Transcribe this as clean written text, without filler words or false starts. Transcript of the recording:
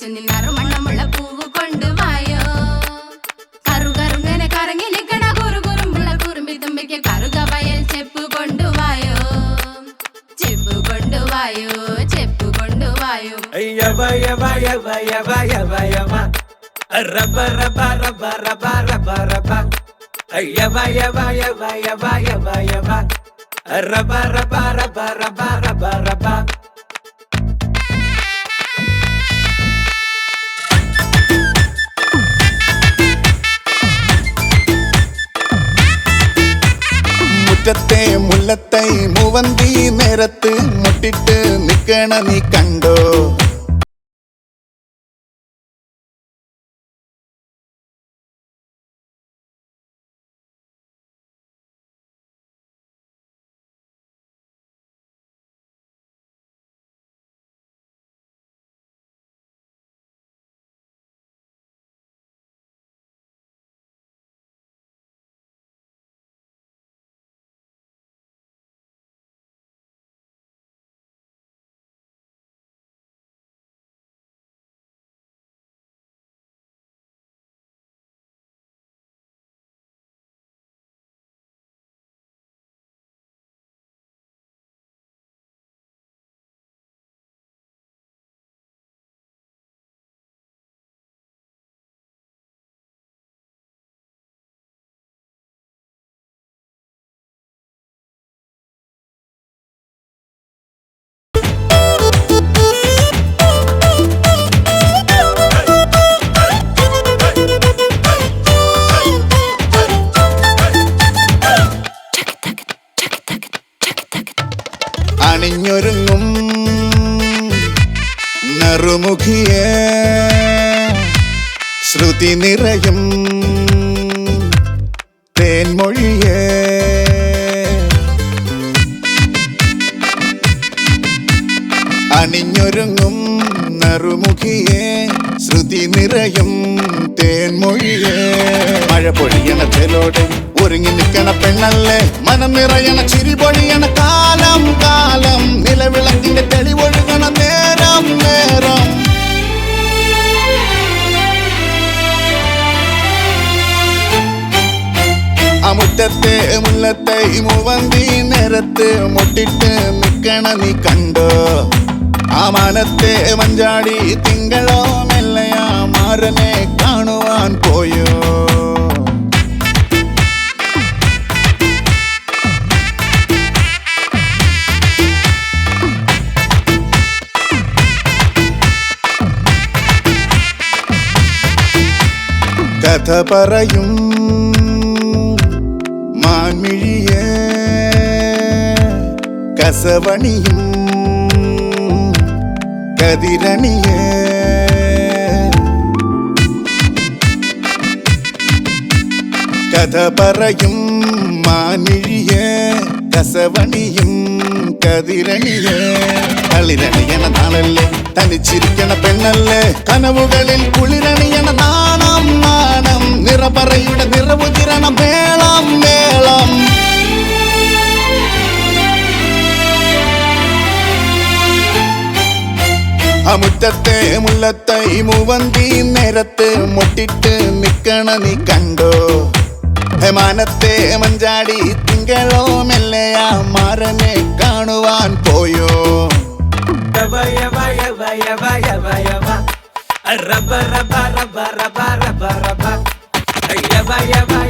കൊച്ചു നിന്നാറു മണ്ണമുള്ള പൂവ് കൊണ്ടുവായോ കറുകറുങ്ങനെ കറങ്ങി നിൽക്കണ കുറുകുറുമ്പുള്ള കുറുമ്പി തുമ്പിക്ക് കറുക വയൽ ചെപ്പ് കൊണ്ടുവായോ ചെപ്പ് കൊണ്ടുവായോ ചെപ്പ് കൊണ്ടുവായോ Rabba rabba rabba rabba rabba rabba Yaba yaba yaba yaba yaba yaba Rabba rabba rabba rabba rabba rabba മുറ്റത്തെ മുല്ലത്തൈ മൂവന്തി നേരത്ത് മുട്ടിട്ട് നിക്കണ നീ കണ്ടോ അണിഞ്ഞൊരുങ്ങും നറുമുഖിയേ ശ്രുതി നിറയും തേൻമൊഴിയേ അണിഞ്ഞൊരുങ്ങും നറുമുഖിയേ ശ്രുതി നിറയും തേൻമൊഴിയേ മഴ പൊഴിയണ തേലോടെ ഒരുങ്ങി നിൽക്കണ പെണ്ണല്ലേ മനം നിറയണ ചിരി പൊഴിയണ കാലം കാലം നിലവിളക്കിന്റെ തെളിവൊഴുകണ നേരം നേരം മുറ്റത്തെ മുല്ലത്തെ മൂവന്തി നേരത്ത് മുട്ടിട്ട് നിക്കണ നീ കണ്ടോ ആ മാനത്തെ മഞ്ചാടി തിങ്കളോ മെല്ലയാ മാരനെ കാണുവാൻ പോയോ കഥ പറയും മാൻമിഴിയേ കസവണിയും കതിരണിയേ കഥ പറയും മാൻമിഴിയേ കസവണിയും കതിരണിയേ കളിരണിയണ നാളല്ലേ തനിച്ചിരിക്കണ പെണ്ണല്ലേ കനവുകളിൽ കുളിരണിയണ നാണം നാണം നിറപറയുടെ നിറവുതിരണ മേളം മേളം മുറ്റത്തെ മുല്ലത്തൈ മൂവന്തി നേരത്ത് മുട്ടിട്ട് നിക്കണ നീ കണ്ടോ മാനത്തെ മഞ്ചാടി തിങ്കളോ മെല്ലയാ മാരനെ കാണുവാൻ പോയോ Yaba yaba yaba yaba yaba yaba Rabba rabba rabba rabba rabba rabba Yaba yaba